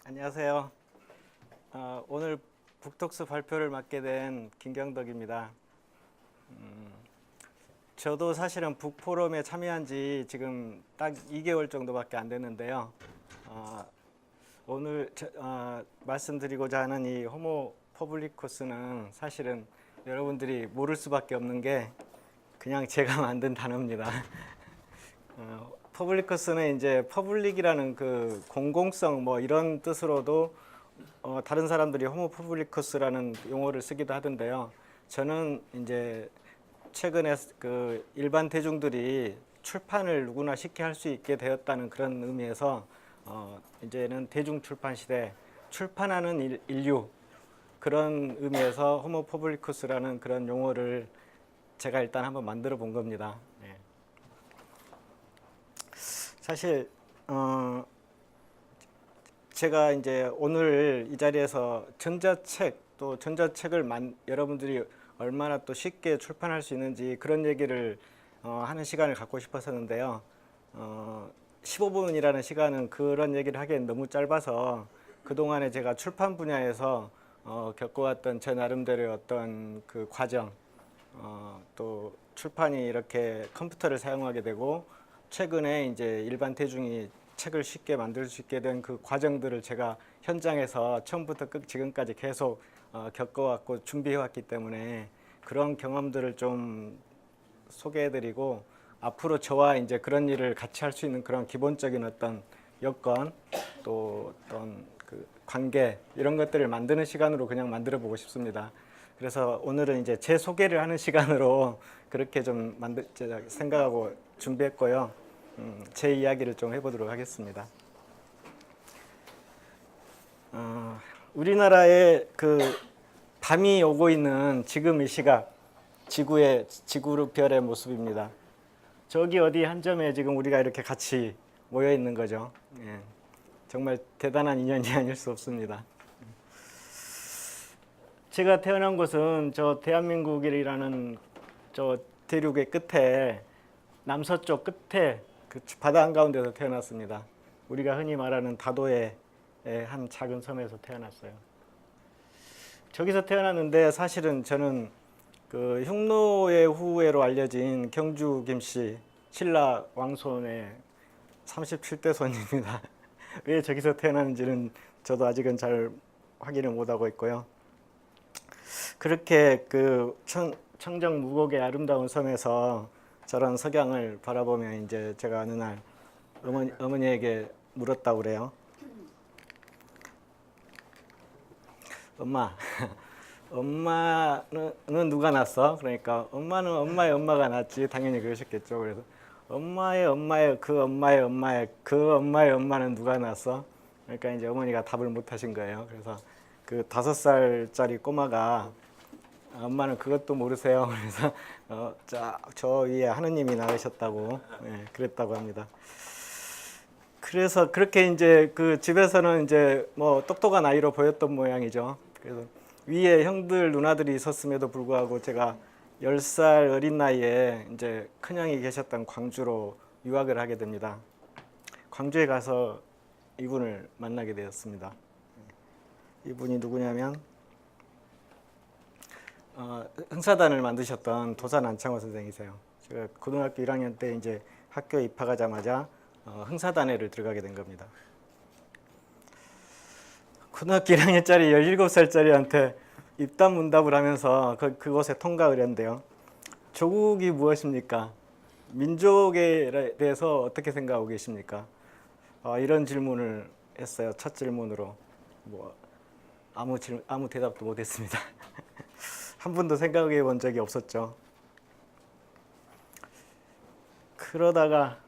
안녕하세요. 오늘 북톡스 발표를 맡게 된 김경덕입니다. 저도 사실은 북포럼에 참여한 지 지금 딱 2개월 정도밖에 안 됐는데요. 오늘 말씀드리고자 하는 이 호모 퍼블리커스는 사실은 여러분들이 모를 수밖에 없는 게 그냥 제가 만든 단어입니다. 퍼블리커스는 이제 퍼블릭이라는 그 공공성 뭐 이런 뜻으로도 다른 사람들이 호모 퍼블리커스라는 용어를 쓰기도 하던데요. 저는 이제 최근에 그 일반 대중들이 출판을 누구나 쉽게 할 수 있게 되었다는 그런 의미에서 이제는 대중 출판 시대, 출판하는 인류 그런 의미에서 호모 퍼블리커스라는 그런 용어를 제가 일단 한번 만들어 본 겁니다. 네. 사실 제가 이제 오늘 이 자리에서 전자책 또 전자책을 여러분들이 얼마나 또 쉽게 출판할 수 있는지 그런 얘기를 하는 시간을 갖고 싶었었는데요. 15분이라는 시간은 그런 얘기를 하기엔 너무 짧아서 그동안에 제가 출판 분야에서 겪어왔던 제 나름대로의 어떤 그 과정, 또 출판이 이렇게 컴퓨터를 사용하게 되고 최근에 이제 일반 대중이 책을 쉽게 만들 수 있게 된 그 과정들을 제가 현장에서 처음부터 지금까지 계속 겪어왔고 준비해왔기 때문에 그런 경험들을 좀 소개해드리고 앞으로 저와 이제 그런 일을 같이 할 수 있는 그런 기본적인 어떤 여건 또 어떤 그 관계 이런 것들을 만드는 시간으로 그냥 만들어 보고 싶습니다. 그래서 오늘은 이제 제 소개를 하는 시간으로 그렇게 좀 생각하고 준비했고요. 제 이야기를 좀 해보도록 하겠습니다. 우리나라에 그 밤이 오고 있는 지금 이 시각 지구별의 모습입니다. 저기 어디 한 점에 지금 우리가 이렇게 같이 모여 있는 거죠. 예, 정말 대단한 인연이 아닐 수 없습니다. 제가 태어난 곳은 저 대한민국이라는 저 대륙의 끝에 남서쪽 끝에 그 바다 한가운데서 태어났습니다. 우리가 흔히 말하는 다도의 한 작은 섬에서 태어났어요. 저기서 태어났는데 사실은 저는 그 흉노의 후예로 알려진 경주 김씨 신라 왕손의 37대 손입니다. 왜 저기서 태어났는지는 저도 아직은 잘 확인을 못하고 있고요. 그렇게 그 청정 무곡의 아름다운 섬에서 저런 석양을 바라보며 이제 제가 어느 날 어머니에게 물었다고 그래요. 엄마, 엄마는 누가 낳았어? 그러니까 엄마는 엄마의 엄마가 낳았지. 당연히 그러셨겠죠. 그래서 엄마의 엄마의 그 엄마의 엄마의 그 엄마의 엄마는 누가 낳았어? 그러니까 이제 어머니가 답을 못 하신 거예요. 그래서 그 5살짜리 꼬마가 엄마는 그것도 모르세요. 그래서 저 위에 하느님이 낳으셨다고 그랬다고 합니다. 그래서 그렇게 이제 그 집에서는 이제 뭐 똑똑한 아이로 보였던 모양이죠. 그래서 위에 형들 누나들이 있었음에도 불구하고 제가 10살 어린 나이에 이제 큰형이 계셨던 광주로 유학을 하게 됩니다. 광주에 가서 이분을 만나게 되었습니다. 이분이 누구냐면 흥사단을 만드셨던 도산 안창호 선생이세요. 제가 고등학교 1학년 때 이제 학교에 입학하자마자 흥사단회를 들어가게 된 겁니다. 고등학교 1학년짜리 17살짜리한테 입담 문답을 하면서 그곳에 통과를 했는데요. 조국이 무엇입니까? 민족에 대해서 어떻게 생각하고 계십니까? 이런 질문을 했어요. 첫 질문으로. 뭐 아무 대답도 못했습니다. 한 번도 생각해 본 적이 없었죠. 그러다가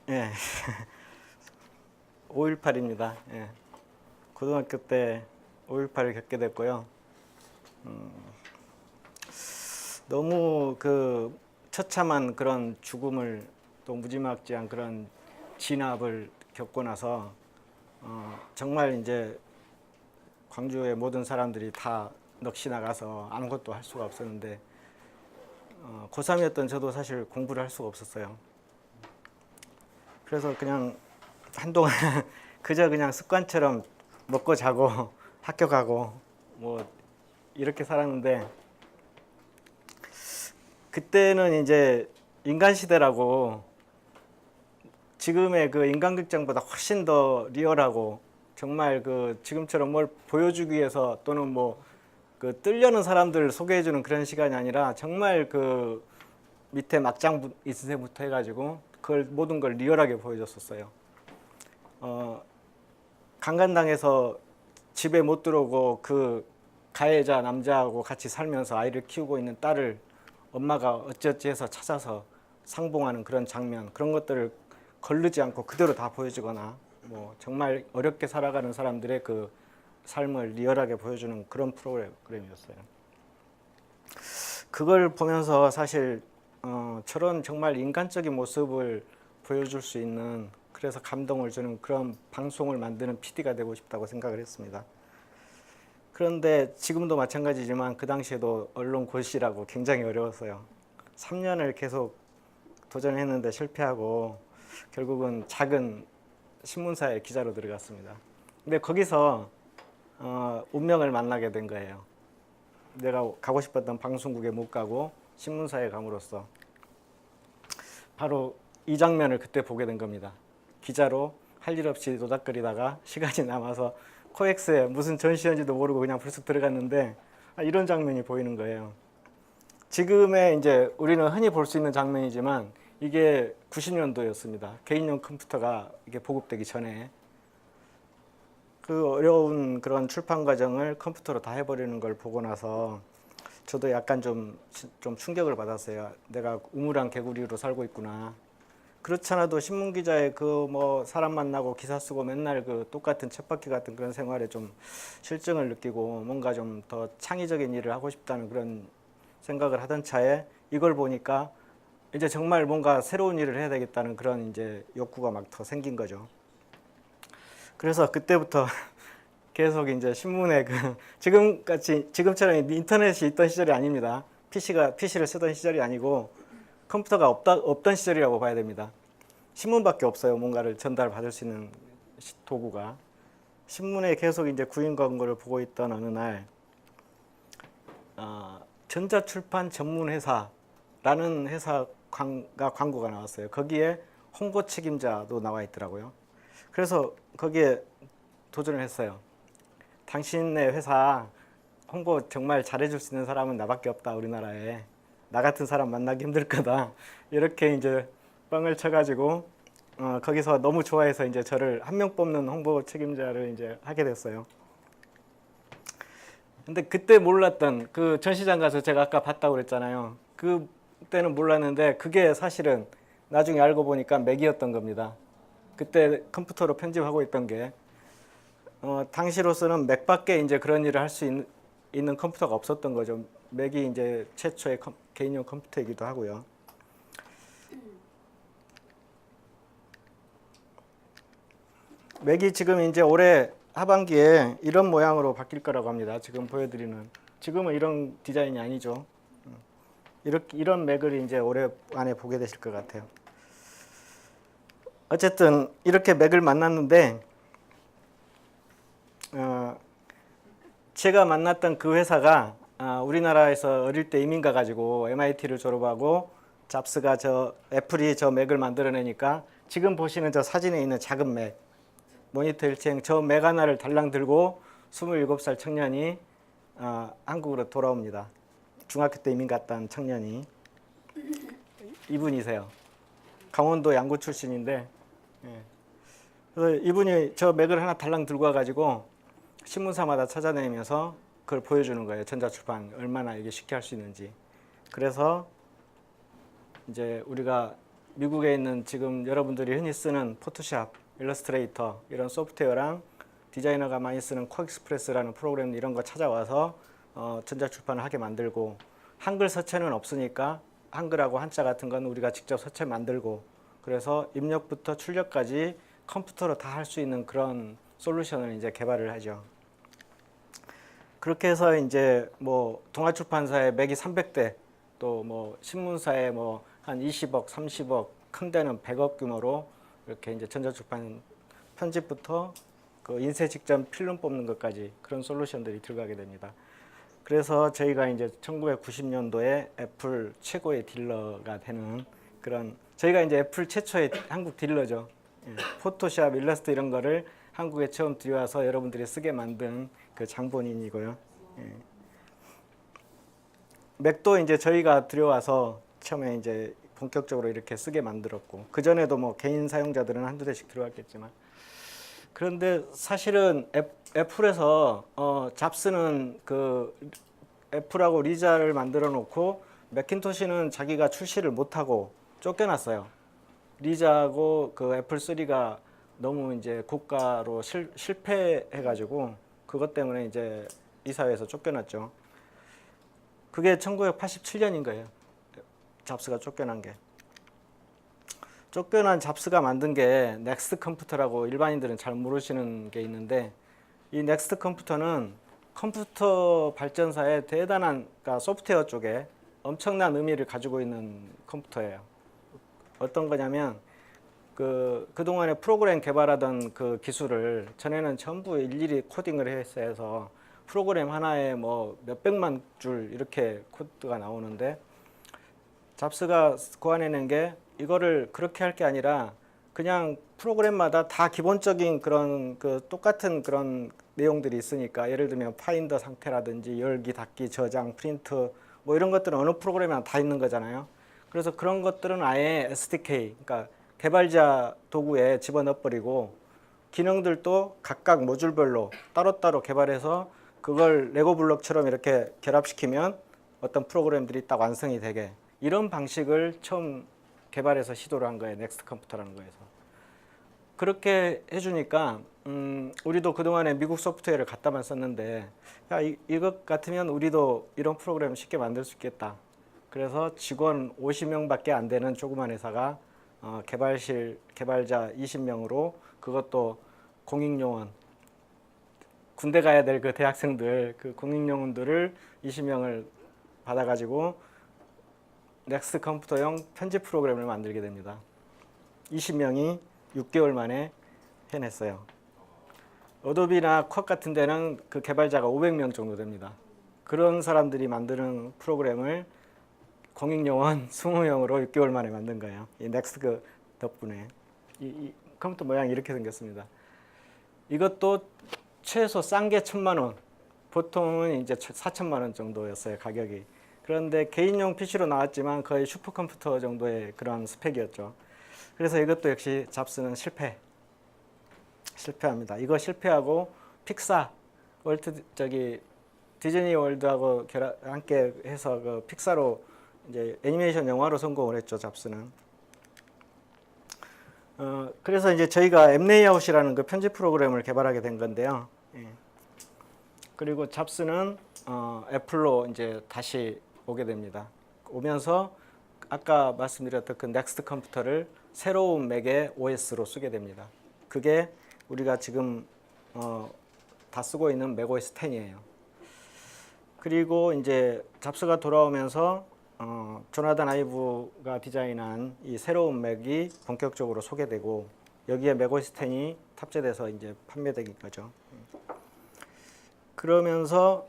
예. 5.18입니다. 예. 고등학교 때 5.18을 겪게 됐고요. 너무 그 처참한 그런 죽음을 또 무지막지한 그런 진압을 겪고 나서 정말 이제 광주의 모든 사람들이 다 넋이 나가서 아무것도 할 수가 없었는데 고3이었던 저도 사실 공부를 할 수가 없었어요. 그래서 그냥 한동안 그저 그냥 습관처럼 먹고 자고 학교 가고 뭐 이렇게 살았는데, 그때는 이제 인간 시대라고 지금의 그 인간극장보다 훨씬 더 리얼하고 정말 그 지금처럼 뭘 보여주기 위해서 또는 뭐 그 뜨려는 사람들 소개해주는 그런 시간이 아니라 정말 그 밑에 막장 인쇄부터 해가지고 그걸 모든 걸 리얼하게 보여줬었어요. 강간당해서 집에 못 들어오고 그 가해자 남자하고 같이 살면서 아이를 키우고 있는 딸을 엄마가 어찌어찌 해서 찾아서 상봉하는 그런 장면, 그런 것들을 거르지 않고 그대로 다 보여주거나 뭐 정말 어렵게 살아가는 사람들의 그 삶을 리얼하게 보여주는 그런 프로그램이었어요. 그걸 보면서 사실 저런 정말 인간적인 모습을 보여줄 수 있는, 그래서 감동을 주는 그런 방송을 만드는 PD가 되고 싶다고 생각을 했습니다. 그런데 지금도 마찬가지지만 그 당시에도 언론 고시라고 굉장히 어려웠어요. 3년을 계속 도전했는데 실패하고 결국은 작은 신문사에 기자로 들어갔습니다. 근데 거기서 운명을 만나게 된 거예요. 내가 가고 싶었던 방송국에 못 가고 신문사에 감으로써 바로 이 장면을 그때 보게 된 겁니다. 기자로 할 일 없이 노닥거리다가 시간이 남아서 코엑스에 무슨 전시회인지도 모르고 그냥 불쑥 들어갔는데 이런 장면이 보이는 거예요. 지금의 이제 우리는 흔히 볼 수 있는 장면이지만 이게 90년도였습니다. 개인용 컴퓨터가 이게 보급되기 전에 그 어려운 그런 출판 과정을 컴퓨터로 다 해버리는 걸 보고 나서 저도 약간 좀 충격을 받았어요. 내가 우물안 개구리로 살고 있구나. 그렇잖아도 신문 기자의 그 뭐 사람 만나고 기사 쓰고 맨날 그 똑같은 쳇바퀴 같은 그런 생활에 좀 실증을 느끼고 뭔가 좀 더 창의적인 일을 하고 싶다는 그런 생각을 하던 차에 이걸 보니까 이제 정말 뭔가 새로운 일을 해야 되겠다는 그런 이제 욕구가 막 더 생긴 거죠. 그래서 그때부터 계속 이제 신문에 그 지금처럼 인터넷이 있던 시절이 아닙니다. PC를 쓰던 시절이 아니고 컴퓨터가 없던 시절이라고 봐야 됩니다. 신문밖에 없어요. 뭔가를 전달받을 수 있는 도구가. 신문에 계속 이제 구인 광고를 보고 있던 어느 날 전자출판 전문 회사라는 회사가 광고가 나왔어요. 거기에 홍보 책임자도 나와 있더라고요. 그래서 거기에 도전을 했어요. 당신네 회사 홍보 정말 잘해줄 수 있는 사람은 나밖에 없다, 우리나라에. 나 같은 사람 만나기 힘들 거다. 이렇게 이제 뻥을 쳐가지고 거기서 너무 좋아해서 이제 저를 한 명 뽑는 홍보 책임자를 이제 하게 됐어요. 근데 그때 몰랐던 그 전시장 가서 제가 아까 봤다고 그랬잖아요. 그때는 몰랐는데 그게 사실은 나중에 알고 보니까 맥이었던 겁니다. 그때 컴퓨터로 편집하고 있던 게 당시로서는 맥밖에 이제 그런 일을 할 수 있는 컴퓨터가 없었던 거죠. 맥이 이제 최초의 개인용 컴퓨터이기도 하고요. 맥이 지금 이제 올해 하반기에 이런 모양으로 바뀔 거라고 합니다. 지금 보여드리는. 지금은 이런 디자인이 아니죠. 이런 맥을 이제 올해 안에 보게 되실 것 같아요. 어쨌든 이렇게 맥을 만났는데 제가 만났던 그 회사가 우리나라에서 어릴 때 이민 가가지고 MIT를 졸업하고 잡스가 애플이 저 맥을 만들어내니까 지금 보시는 저 사진에 있는 작은 맥, 모니터 일체형 저 맥 하나를 달랑 들고 27살 청년이 한국으로 돌아옵니다. 중학교 때 이민 갔던 청년이. 이분이세요. 강원도 양구 출신인데 그래서 이분이 저 맥을 하나 달랑 들고 와가지고 신문사마다 찾아다니면서 그걸 보여주는 거예요. 전자출판 얼마나 이게 쉽게 할 수 있는지. 그래서 이제 우리가 미국에 있는 지금 여러분들이 흔히 쓰는 포토샵, 일러스트레이터 이런 소프트웨어랑 디자이너가 많이 쓰는 코엑스프레스라는 프로그램 이런 거 찾아와서 전자출판을 하게 만들고, 한글 서체는 없으니까 한글하고 한자 같은 건 우리가 직접 서체 만들고, 그래서 입력부터 출력까지 컴퓨터로 다 할 수 있는 그런 솔루션을 이제 개발을 하죠. 그렇게 해서 이제 뭐 동아출판사에 매기 300대, 또 뭐 신문사에 뭐 한 20억, 30억, 큰 데는 100억 규모로 이렇게 이제 전자출판 편집부터 그 인쇄 직전 필름 뽑는 것까지 그런 솔루션들이 들어가게 됩니다. 그래서 저희가 이제 1990년도에 애플 최고의 딜러가 되는 그런, 저희가 이제 애플 최초의 한국 딜러죠. 예, 포토샵, 일러스트 이런 거를 한국에 처음 들여와서 여러분들이 쓰게 만든 그 장본인이고요. 예. 맥도 이제 저희가 들여와서 처음에 이제 본격적으로 이렇게 쓰게 만들었고, 그 전에도 뭐 개인 사용자들은 한두 대씩 들어왔겠지만, 그런데 사실은 애플에서 잡스는 그 애플하고 리자를 만들어 놓고 맥킨토시는 자기가 출시를 못하고 쫓겨났어요. 리자하고 그 애플 3가 너무 이제 고가로 실패해가지고 그것 때문에 이제 이사회에서 쫓겨났죠. 그게 1987년인 거예요. 잡스가 쫓겨난 게. 쫓겨난 잡스가 만든 게 넥스트 컴퓨터라고 일반인들은 잘 모르시는 게 있는데, 이 넥스트 컴퓨터는 컴퓨터 발전사의 대단한, 그러니까 소프트웨어 쪽에 엄청난 의미를 가지고 있는 컴퓨터예요. 어떤 거냐면 그동안에 프로그램 개발하던 그 기술을 전에는 전부 일일이 코딩을 해서 프로그램 하나에 뭐 몇백만 줄 이렇게 코드가 나오는데, 잡스가 고안해낸 게 이거를 그렇게 할 게 아니라 그냥 프로그램마다 다 기본적인 그런 그 똑같은 그런 내용들이 있으니까, 예를 들면 파인더 상태라든지 열기, 닫기, 저장, 프린트 뭐 이런 것들은 어느 프로그램이나 다 있는 거잖아요. 그래서 그런 것들은 아예 SDK, 그러니까 개발자 도구에 집어넣어버리고 기능들도 각각 모듈별로 따로따로 개발해서 그걸 레고 블록처럼 이렇게 결합시키면 어떤 프로그램들이 딱 완성이 되게, 이런 방식을 처음 개발해서 시도를 한 거예요. 넥스트 컴퓨터라는 거에서. 그렇게 해주니까 우리도 그동안에 미국 소프트웨어를 갖다만 썼는데, 야, 이것 같으면 우리도 이런 프로그램을 쉽게 만들 수 있겠다. 그래서 직원 50명밖에 안 되는 조그만 회사가 개발자 20명으로, 그것도 공익요원, 군대 가야 될 그 대학생들, 그 공익요원들을 20명을 받아가지고 넥스트 컴퓨터용 편집 프로그램을 만들게 됩니다. 20명이 6개월 만에 해냈어요. 어도비나 컷 같은 데는 그 개발자가 500명 정도 됩니다. 그런 사람들이 만드는 프로그램을 공익요원 20명으로 6개월 만에 만든 거예요. 이 넥스트 덕분에. 이 컴퓨터 모양이 이렇게 생겼습니다. 이것도 최소 싼 게 1,000만 원, 보통은 이제 4천만 원 정도였어요, 가격이. 그런데 개인용 PC로 나왔지만 거의 슈퍼컴퓨터 정도의 그런 스펙이었죠. 그래서 이것도 역시 잡스는 실패합니다. 이거 실패하고 픽사, 디즈니 월드하고 함께 해서 그 픽사로 이제 애니메이션 영화로 성공을 했죠, 잡스는. 그래서 이제 저희가 앱레이아웃이라는 그 편집 프로그램을 개발하게 된 건데요. 예. 그리고 잡스는 애플로 이제 다시 오게 됩니다. 오면서 아까 말씀드렸던 그 넥스트 컴퓨터를 새로운 맥의 OS로 쓰게 됩니다. 그게 우리가 지금 다 쓰고 있는 맥OS 10이에요. 그리고 이제 잡스가 돌아오면서 조나단 아이브가 디자인한 이 새로운 맥이 본격적으로 소개되고, 여기에 맥OS 10이 탑재돼서 이제 판매된 거죠. 그러면서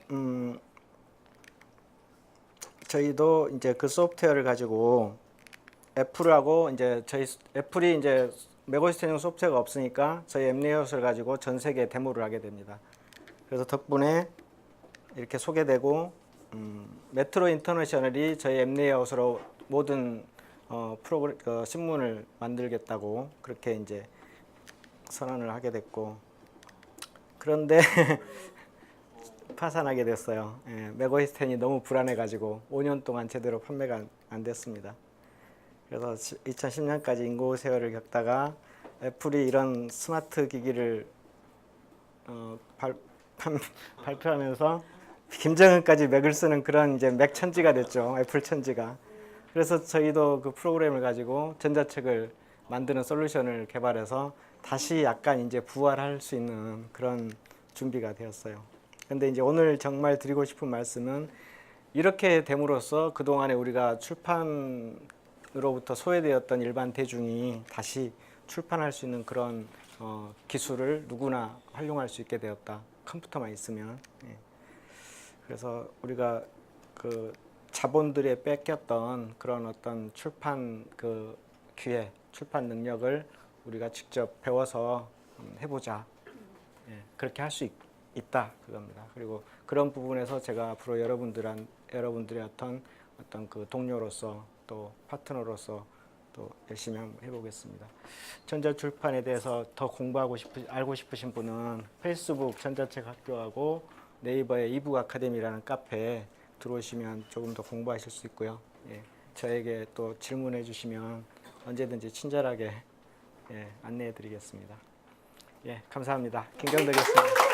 저희도 이제 그 소프트웨어를 가지고 애플하고 이제 애플이 이제 맥OS 10용 소프트웨어가 없으니까 저희 앱레이아웃을 가지고 전 세계에 데모를 하게 됩니다. 그래서 덕분에 이렇게 소개되고, 메트로 인터내셔널이 저희 앱레이아웃으로 모든 프로그램 신문을 만들겠다고 그렇게 이제 선언을 하게 됐고, 그런데 파산하게 됐어요. 예, 맥OS 10이 너무 불안해가지고 5년 동안 제대로 판매가 안 됐습니다. 그래서 2010년까지 인고 세월을 겪다가 애플이 이런 스마트 기기를 발표하면서 김정은까지 맥을 쓰는 그런 이제 맥 천지가 됐죠. 애플 천지가. 그래서 저희도 그 프로그램을 가지고 전자책을 만드는 솔루션을 개발해서 다시 약간 이제 부활할 수 있는 그런 준비가 되었어요. 근데 이제 오늘 정말 드리고 싶은 말씀은 이렇게 됨으로써 그동안에 우리가 출판으로부터 소외되었던 일반 대중이 다시 출판할 수 있는 그런 기술을 누구나 활용할 수 있게 되었다. 컴퓨터만 있으면. 예. 그래서 우리가 그 자본들에 뺏겼던 그런 어떤 출판 그 기회, 출판 능력을 우리가 직접 배워서 해보자. 예. 그렇게 할 수 있다 그겁니다. 그리고 그런 부분에서 제가 앞으로 여러분들의 어떤 그 동료로서 또 파트너로서 또 열심히 한번 해보겠습니다. 전자출판에 대해서 더 알고 싶으신 분은 페이스북 전자책 학교하고 네이버의 이북 아카데미라는 카페에 들어오시면 조금 더 공부하실 수 있고요. 예, 저에게 또 질문해 주시면 언제든지 친절하게 안내해 드리겠습니다. 예, 감사합니다. 김경덕이었습니다.